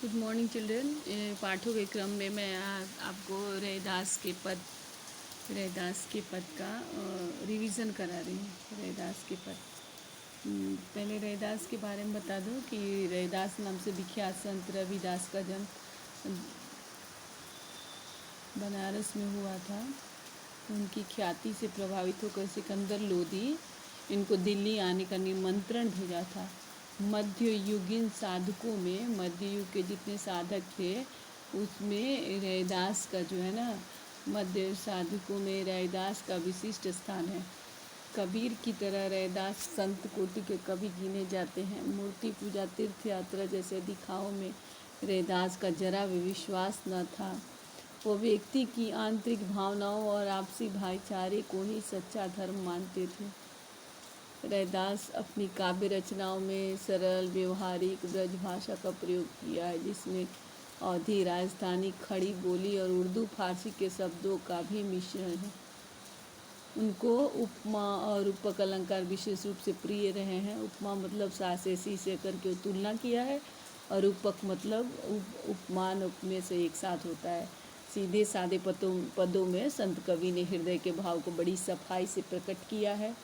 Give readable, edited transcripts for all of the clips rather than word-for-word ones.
Good morning children. पाठों के क्रम में मैं आपको रैदास के पद का रिवीजन करा रही हूँ। रैदास के पद। पहले रैदास के बारे में बता दूँ कि रैदास नाम से विख्यात संत रविदास का जन्म बनारस में हुआ था। उनकी ख्याति से प्रभावित होकर सिकंदर लोदी इनको दिल्ली आने का निमंत्रण भेजा था। मध्ययुगीन साधकों में मध्य युग के जितने साधक थे उसमें रैदास का जो है ना, मध्य साधकों में रैदास का विशिष्ट स्थान है। कबीर की तरह रैदास संत कोटि के कवि गिने जाते हैं। मूर्ति पूजा, तीर्थ यात्रा जैसे दिखाओं में रैदास का जरा भी विश्वास न था। वो व्यक्ति की आंतरिक भावनाओं और आपसी भाईचारे को ही सच्चा धर्म मानते थे। रैदास अपनी काव्य रचनाओं में सरल व्यवहारिक ब्रज भाषा का प्रयोग किया है, जिसमें अवधी, राजस्थानी, खड़ी बोली और उर्दू फारसी के शब्दों का भी मिश्रण है। उनको उपमा और रूपक अलंकार विशेष रूप से प्रिय रहे हैं। उपमा मतलब सासेसी से करके तुलना किया है और रूपक मतलब उपमान उपमेय से एक साथ होता है। सीधे सादे पदों में संत कवि ने हृदय के भाव को बड़ी सफाई से प्रकट किया है।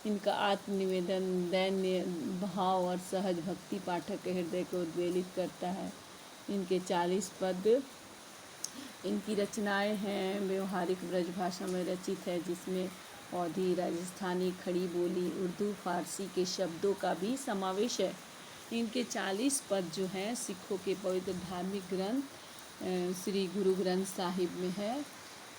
इनका आत्मनिवेदन, दैन्य भाव और सहज भक्ति पाठक के हृदय को उद्वेलित करता है। इनके 40 पद इनकी रचनाएं हैं, व्यवहारिक ब्रज भाषा में रचित है, जिसमें अवधी, राजस्थानी, खड़ी बोली, उर्दू, फारसी के शब्दों का भी समावेश है। इनके 40 पद जो हैं सिखों के पवित्र धार्मिक ग्रंथ श्री गुरु ग्रंथ साहिब में है।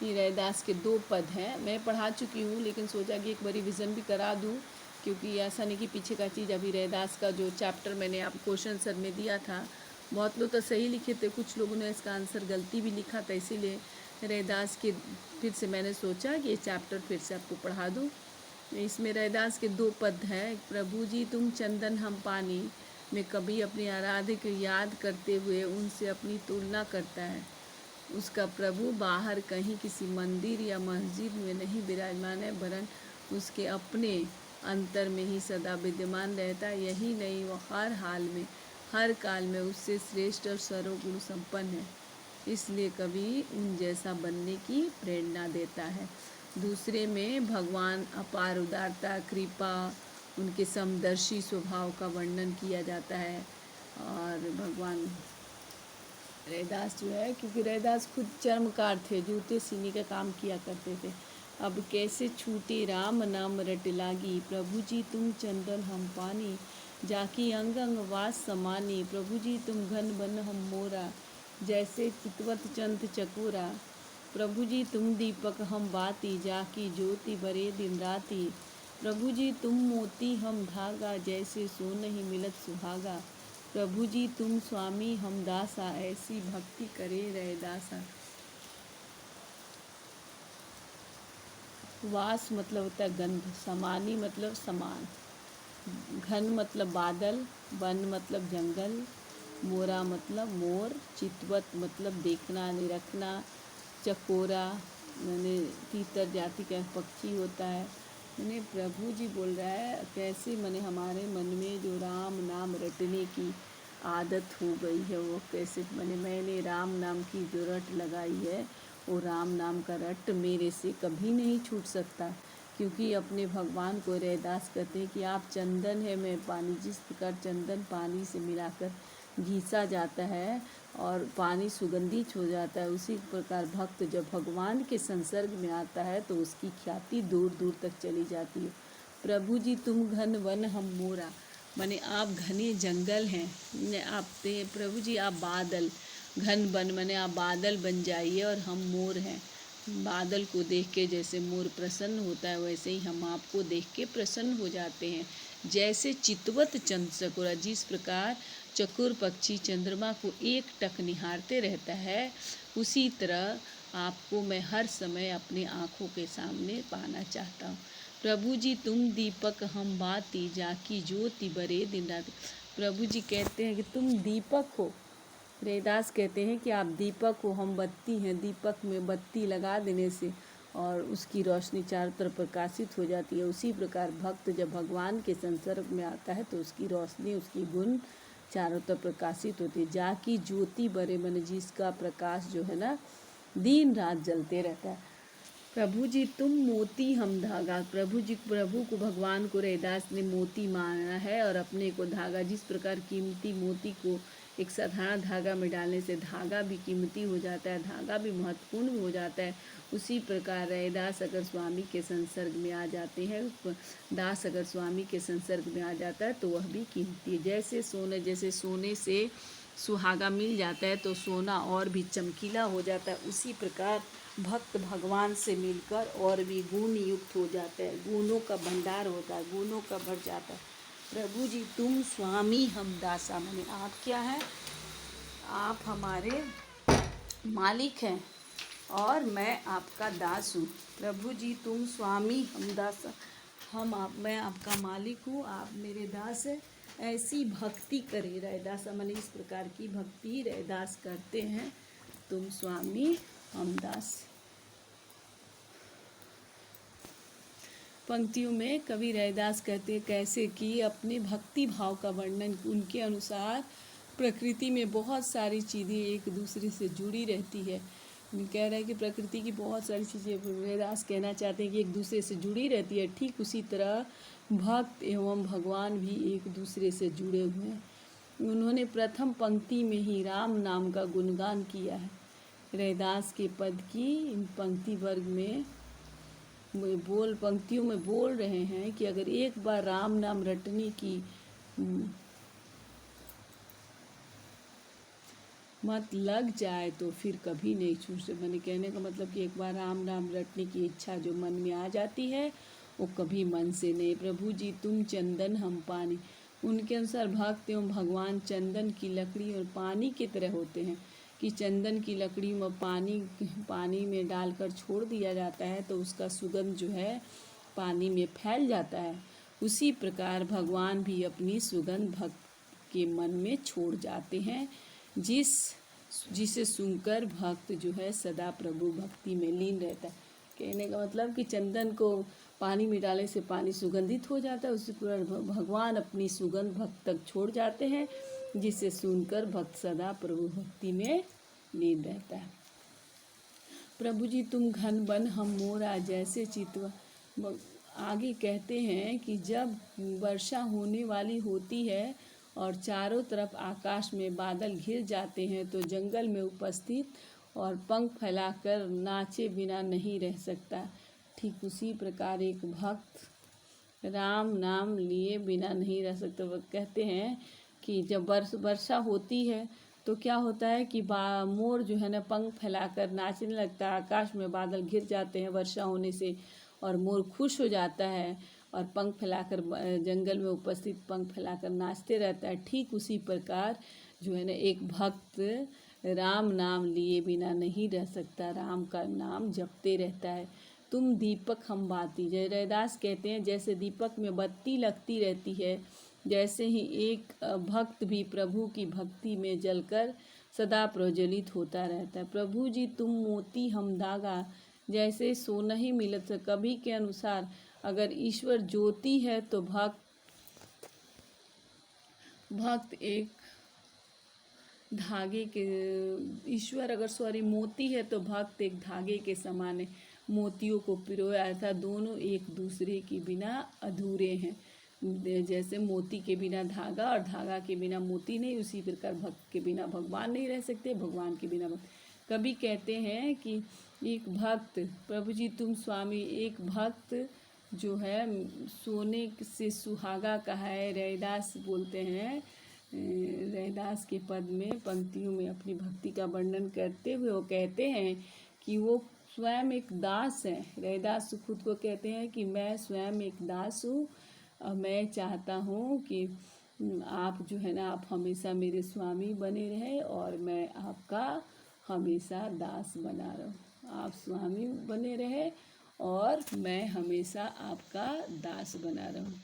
ये रैदास के 2 पद हैं। मैं पढ़ा चुकी हूँ, लेकिन सोचा कि एक बार रिविज़न भी करा दूँ, क्योंकि ऐसा नहीं कि पीछे का चीज़। अभी रैदास का जो चैप्टर मैंने आप क्वेश्चन आंसर में दिया था, बहुत लोग तो सही लिखे थे, कुछ लोगों ने इसका आंसर गलती भी लिखा था। इसीलिए रैदास के फिर से मैंने सोचा कि ये चैप्टर फिर से आपको पढ़ा दूँ। इसमें रैदास के 2 पद हैं। प्रभु जी तुम चंदन हम पानी में कभी अपने आराध्य को याद करते हुए उनसे अपनी तुलना करता है। उसका प्रभु बाहर कहीं किसी मंदिर या मस्जिद में नहीं विराजमान है, वरन उसके अपने अंतर में ही सदा विद्यमान रहता है। यही नहीं, वह हर हाल में, हर काल में उससे श्रेष्ठ और सर्वगुण संपन्न है, इसलिए कभी उन जैसा बनने की प्रेरणा देता है। दूसरे में भगवान अपार उदारता, कृपा, उनके समदर्शी स्वभाव का वर्णन किया जाता है। और भगवान रैदास जो है, क्योंकि रैदास खुद चर्मकार थे, जूते सीने का काम किया करते थे। अब कैसे छूटे राम नाम रट लागी, प्रभु जी तुम चंदन हम पानी, जाकी अंग अंग वास समानी, प्रभु जी तुम घन बन हम मोरा, जैसे चितवत चंद चकोरा, प्रभु जी तुम दीपक हम बाती, जाकी ज्योति बरे दिन राती, प्रभु जी तुम मोती हम धागा, जैसे सोन ही मिलत सुहागा, प्रभु जी तुम स्वामी हम दासा, ऐसी भक्ति करे रैदासा। वास मतलब होता है गंध, समानी मतलब समान, घन मतलब बादल, वन मतलब जंगल, मोरा मतलब मोर, चितवत मतलब देखना, निरखना, चकोरा मैंने तीतर जाति का पक्षी होता है। मैंने प्रभु जी बोल रहा है कैसे मैंने हमारे मन में जो राम नाम रटने की आदत हो गई है, वो कैसे मैंने राम नाम की जो रट लगाई है, वो राम नाम का रट मेरे से कभी नहीं छूट सकता। क्योंकि अपने भगवान को रैदास कहते हैं कि आप चंदन है, मैं पानी। जिस प्रकार चंदन पानी से मिलाकर घिसा जाता है और पानी सुगंधित हो जाता है, उसी प्रकार भक्त जब भगवान के संसर्ग में आता है तो उसकी ख्याति दूर दूर तक चली जाती है। प्रभु जी तुम घन वन हम मोरा, माने आप घने जंगल हैं, आप प्रभु जी आप बादल, घन वन माने आप बादल बन जाइए और हम मोर हैं। बादल को देख के जैसे मोर प्रसन्न होता है, वैसे ही हम आपको देख के प्रसन्न हो जाते हैं। जैसे चितवत चंद चकोरा, जिस प्रकार चकोर पक्षी चंद्रमा को एक टक निहारते रहता है, उसी तरह आपको मैं हर समय अपने आँखों के सामने पाना चाहता हूँ। प्रभु जी तुम दीपक हम बाती, जाकी ज्योति बरे दिन रात। प्रभु जी कहते हैं कि तुम दीपक हो। रैदास कहते हैं कि आप दीपक हो, हम बत्ती हैं। दीपक में बत्ती लगा देने से और उसकी रोशनी चारों तरफ प्रकाशित हो जाती है। उसी प्रकार भक्त जब भगवान के संसर्ग में आता है तो उसकी रोशनी, उसकी गुण चारों तरफ प्रकाशित होती है। जाकी ज्योति बरे मन, जिसका प्रकाश जो है ना दिन रात जलते रहता है। प्रभु जी तुम मोती हम धागा, प्रभु को भगवान को रैदास ने मोती माना है और अपने को धागा। जिस प्रकार कीमती मोती को एक साधारण धागा में डालने से धागा भी कीमती हो जाता है, धागा भी महत्वपूर्ण हो जाता है, उसी प्रकार रैदास अगर स्वामी के संसर्ग में आ जाते हैं, दास अगर स्वामी के संसर्ग में आ जाता है तो वह भी कीमती है। जैसे सोने से सुहागा मिल जाता है तो सोना और भी चमकीला हो जाता है, उसी प्रकार भक्त भगवान से मिलकर और भी गुण युक्त हो जाता है, गुणों का भंडार होता है, गुणों का बढ़ जाता है। प्रभु जी तुम स्वामी हम दासा, माने आप क्या हैं, आप हमारे मालिक हैं और मैं आपका दास हूँ। प्रभु जी तुम स्वामी हम दासा, मैं आपका मालिक हूँ, आप मेरे दास हैं। ऐसी भक्ति करे रैदास, माने इस प्रकार की भक्ति रैदास करते हैं। तुम स्वामी हम दास। पंक्तियों में कवि रैदास कहते कैसे कि अपने भक्ति भाव का वर्णन उनके अनुसार प्रकृति में बहुत सारी चीज़ें एक दूसरे से जुड़ी रहती है। कह रहे हैं कि प्रकृति की बहुत सारी चीज़ें, रैदास कहना चाहते हैं कि एक दूसरे से जुड़ी रहती है, ठीक उसी तरह भक्त एवं भगवान भी एक दूसरे से जुड़े हुए हैं। उन्होंने प्रथम पंक्ति में ही राम नाम का गुणगान किया है। रैदास के पद की इन पंक्ति वर्ग में पंक्तियों में बोल रहे हैं कि अगर एक बार राम नाम रटने की मत लग जाए तो फिर कभी नहीं छूट से। मैंने कहने का मतलब कि एक बार राम नाम रटने की इच्छा जो मन में आ जाती है वो कभी मन से नहीं। प्रभु जी तुम चंदन हम पानी, उनके अनुसार भक्त एवं भगवान चंदन की लकड़ी और पानी की तरह होते हैं कि चंदन की लकड़ी में पानी में डालकर छोड़ दिया जाता है तो उसका सुगंध जो है पानी में फैल जाता है। उसी प्रकार भगवान भी अपनी सुगंध भक्त के मन में छोड़ जाते हैं, जिसे सुनकर भक्त जो है सदा प्रभु भक्ति में लीन रहता है। कहने का मतलब कि चंदन को पानी में डालने से पानी सुगंधित हो जाता है, उसी प्रकार भगवान अपनी सुगंध भक्त तक छोड़ जाते हैं, जिसे सुनकर भक्त सदा प्रभु भक्ति में लीन रहता है। प्रभु जी तुम घन बन हम मोरा जैसे चितवा। आगे कहते हैं कि जब वर्षा होने वाली होती है और चारों तरफ आकाश में बादल घिर जाते हैं तो जंगल में उपस्थित और पंख फैलाकर नाचे बिना नहीं रह सकता, ठीक उसी प्रकार एक भक्त राम नाम लिए बिना नहीं रह सकता। वो कहते हैं कि जब वर्षा होती है तो क्या होता है कि मोर जो है ना पंख फैलाकर नाचने लगता है, आकाश में बादल घिर जाते हैं वर्षा होने से और मोर खुश हो जाता है और पंख फैलाकर जंगल में उपस्थित पंख फैलाकर नाचते रहता है। ठीक उसी प्रकार जो है ना एक भक्त राम नाम लिए बिना नहीं रह सकता, राम का नाम जपते रहता है। तुम दीपक हम बाती, जय रैदास कहते हैं जैसे दीपक में बत्ती लगती रहती है, जैसे ही एक भक्त भी प्रभु की भक्ति में जलकर सदा प्रज्वलित होता रहता है। प्रभु जी तुम मोती हम धागा, जैसे सोना ही मिलत। कवि के अनुसार अगर ईश्वर ज्योति है तो भक्त एक धागे के, ईश्वर अगर मोती है तो भक्त एक धागे के समान है, मोतियों को पिरोया था, दोनों एक दूसरे के बिना अधूरे हैं। जैसे मोती के बिना धागा और धागा के बिना मोती नहीं, उसी प्रकार भक्त के बिना भगवान नहीं रह सकते, भगवान के बिना भक्त। कभी कहते हैं कि एक भक्त, प्रभु जी तुम स्वामी, एक भक्त जो है सोने से सुहागा कहा है। रैदास बोलते हैं, रैदास के पद में पंक्तियों में अपनी भक्ति का वर्णन करते हुए वो कहते हैं कि वो स्वयं एक दास है। रैदास खुद को कहते हैं कि मैं स्वयं एक दास हूँ और मैं चाहता हूँ कि आप जो है ना आप हमेशा मेरे स्वामी बने रहे और मैं आपका हमेशा दास बना रहूँ। आप स्वामी बने रहे और मैं हमेशा आपका दास बना रहूँ।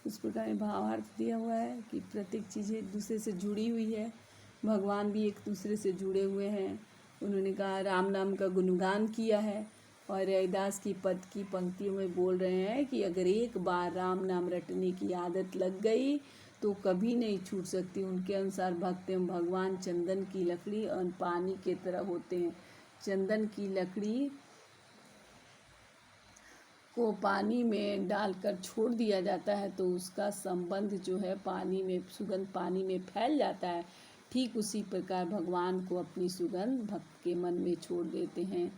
इस प्रकार भावार्थ दिया हुआ है कि प्रत्येक चीज़ें एक दूसरे से जुड़ी हुई है। भगवान भी एक दूसरे से जुड़े हुए हैं। उन्होंने कहा राम नाम का गुणगान किया है और रैदास की पद की पंक्तियों में बोल रहे हैं कि अगर एक बार राम नाम रटने की आदत लग गई तो कभी नहीं छूट सकती। उनके अनुसार भक्त एवं भगवान चंदन की लकड़ी और पानी के तरह होते हैं। चंदन की लकड़ी को पानी में डालकर छोड़ दिया जाता है तो उसका संबंध जो है पानी में, सुगंध पानी में फैल जाता है। ठीक उसी प्रकार भगवान को अपनी सुगंध भक्त के मन में छोड़ देते हैं,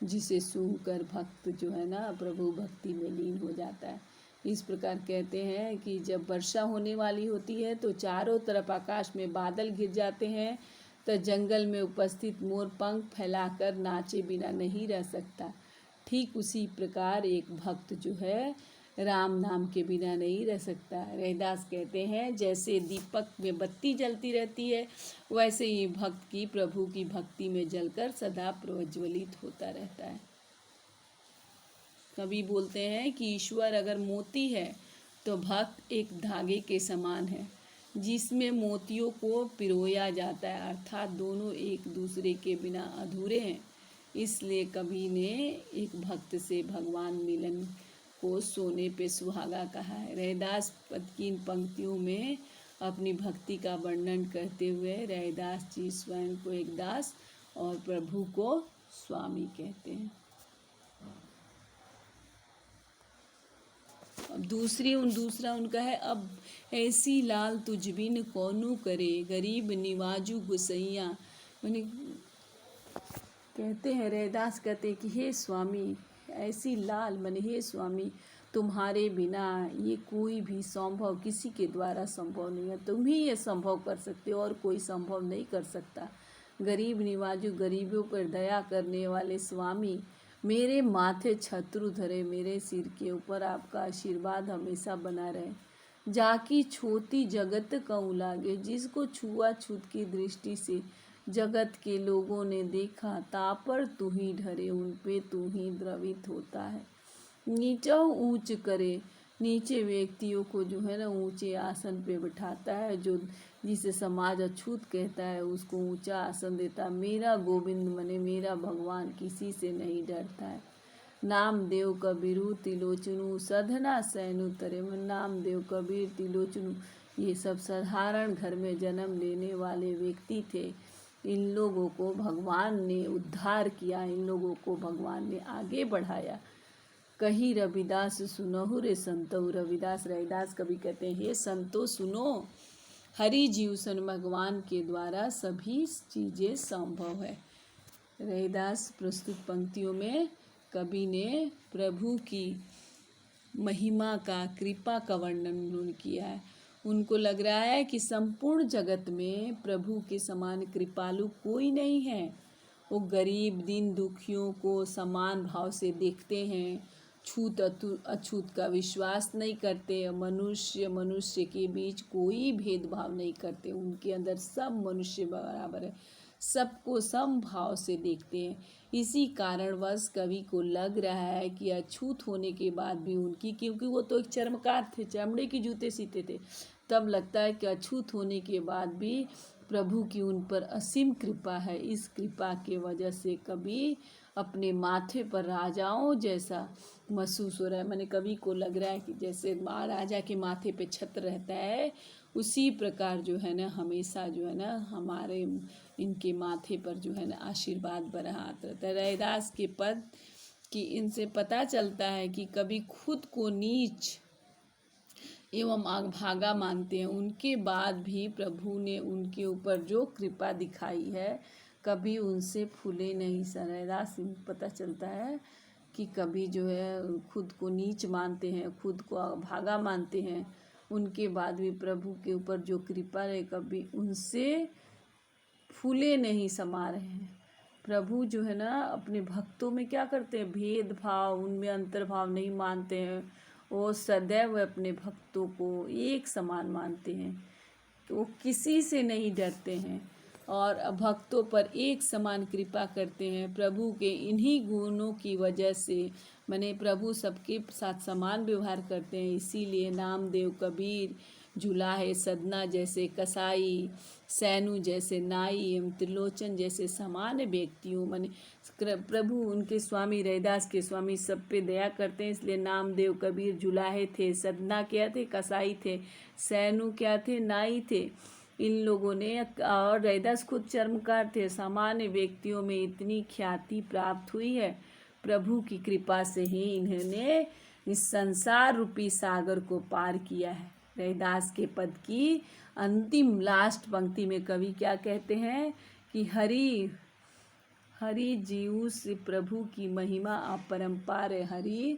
जिसे सूंघकर भक्त जो है ना प्रभु भक्ति में लीन हो जाता है। इस प्रकार कहते हैं कि जब वर्षा होने वाली होती है तो चारों तरफ आकाश में बादल घिर जाते हैं, तो जंगल में उपस्थित मोर पंख फैलाकर नाचे बिना नहीं रह सकता। ठीक उसी प्रकार एक भक्त जो है राम नाम के बिना नहीं रह सकता। रैदास कहते हैं जैसे दीपक में बत्ती जलती रहती है, वैसे ही भक्त की प्रभु की भक्ति में जलकर सदा प्रज्वलित होता रहता है। कवि बोलते हैं कि ईश्वर अगर मोती है तो भक्त एक धागे के समान है, जिसमें मोतियों को पिरोया जाता है, अर्थात दोनों एक दूसरे के बिना अधूरे हैं। इसलिए कवि ने एक भक्त से भगवान मिलन को सोने पे सुहागा कहा है। रैदास पद की इन पंक्तियों में अपनी भक्ति का वर्णन करते हुए रैदास जी स्वयं को एक दास और प्रभु को स्वामी कहते हैं। अब दूसरा उनका है, अब ऐसी लाल तुझ बिन कौनू करे, गरीब निवाजू गुसैया। यानी कहते हैं, रैदास कहते हैं कि हे स्वामी, ऐसी लाल माने हे स्वामी, तुम्हारे बिना ये कोई भी संभव किसी के द्वारा संभव नहीं है। तुम ही ये संभव कर सकते हो और कोई संभव नहीं कर सकता। गरीब निवाजू, गरीबों पर दया करने वाले स्वामी, मेरे माथे छत्रु धरे, मेरे सिर के ऊपर आपका आशीर्वाद हमेशा बना रहे। जाकी छोटी जगत कहूँ लागे, जिसको छुआछूत की दृष्टि से जगत के लोगों ने देखा, तापर तू ही ढरे, उन पे तू ही द्रवित होता है। नीचा ऊंच करे, नीचे व्यक्तियों को जो है ना ऊंचे आसन पे बिठाता है, जो जिसे समाज अछूत कहता है उसको ऊंचा आसन देता। मेरा गोविंद मने मेरा भगवान किसी से नहीं डरता है। नामदेव कबीरू तिलोचनू, सधना सैनु तरे। नामदेव कबीर तिलोचनू ये सब साधारण घर में जन्म लेने वाले व्यक्ति थे। इन लोगों को भगवान ने उद्धार किया, इन लोगों को भगवान ने आगे बढ़ाया। कही रविदास सुनहु रे संतो, रविदास रैदास कभी कहते हैं हे संतो सुनो, हरि जीव सन भगवान के द्वारा सभी चीज़ें संभव है। रैदास प्रस्तुत पंक्तियों में कवि ने प्रभु की महिमा का, कृपा का वर्णन किया है। उनको लग रहा है कि संपूर्ण जगत में प्रभु के समान कृपालु कोई नहीं है। वो गरीब दीन दुखियों को समान भाव से देखते हैं, छूत अछूत का विश्वास नहीं करते, मनुष्य के बीच कोई भेदभाव नहीं करते। उनके अंदर सब मनुष्य बराबर है, सबको समभाव से देखते हैं। इसी कारणवश कवि को लग रहा है कि अछूत होने के बाद भी उनकी, क्योंकि वो तो एक चर्मकार थे, चमड़े के जूते सीते थे, तब लगता है कि अछूत होने के बाद भी प्रभु की उन पर असीम कृपा है। इस कृपा के वजह से कवि अपने माथे पर राजाओं जैसा महसूस हो रहा है। मैंने कवि को लग रहा है कि जैसे महाराजा के माथे पे छत्र रहता है, उसी प्रकार जो है ना हमेशा जो है ना हमारे इनके माथे पर जो है ना आशीर्वाद बरहात रहता है। रैदास के पद कि इनसे पता चलता है कि कभी खुद को नीच एवं भागा मानते हैं, उनके बाद भी प्रभु ने उनके ऊपर जो कृपा दिखाई है कभी उनसे फूले नहीं। रैदास पता चलता है कि कभी जो है खुद को नीच मानते हैं, खुद को भागा मानते हैं, उनके बाद भी प्रभु के ऊपर जो कृपा है कभी उनसे फूले नहीं समा रहे हैं। प्रभु जो है ना अपने भक्तों में क्या करते हैं, भेदभाव, उनमें अंतर्भाव नहीं मानते हैं। वो सदैव अपने भक्तों को एक समान मानते हैं, वो किसी से नहीं डरते हैं और भक्तों पर एक समान कृपा करते हैं। प्रभु के इन्हीं गुणों की वजह से माने प्रभु सबके साथ समान व्यवहार करते हैं। इसीलिए नामदेव कबीर जुलाहे, सदना जैसे कसाई, सैनु जैसे नाई एवं त्रिलोचन जैसे सामान्य व्यक्तियों माने प्रभु उनके स्वामी रैदास के स्वामी सब पे दया करते हैं, इसलिए नामदेव कबीर जुलाहे थे, सदना क्या थे, कसाई थे, सैनु क्या थे, नाई थे। इन लोगों ने और रैदास खुद चर्मकार थे। सामान्य व्यक्तियों में इतनी ख्याति प्राप्त हुई है, प्रभु की कृपा से ही इन्होंने इस संसार रूपी सागर को पार किया है। रैदास के पद की अंतिम लास्ट पंक्ति में कवि क्या कहते हैं कि हरि हरि जीव से प्रभु की महिमा अपरंपार है। हरि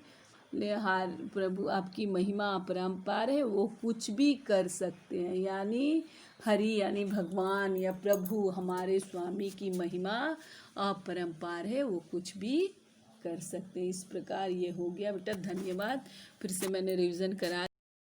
प्रभु आपकी महिमा अपरंपार है, वो कुछ भी कर सकते हैं। यानी हरि यानी भगवान या प्रभु हमारे स्वामी की महिमा अपरंपार है, वो कुछ भी कर सकते हैं। इस प्रकार ये हो गया बेटा। धन्यवाद। फिर से मैंने रिवीजन करा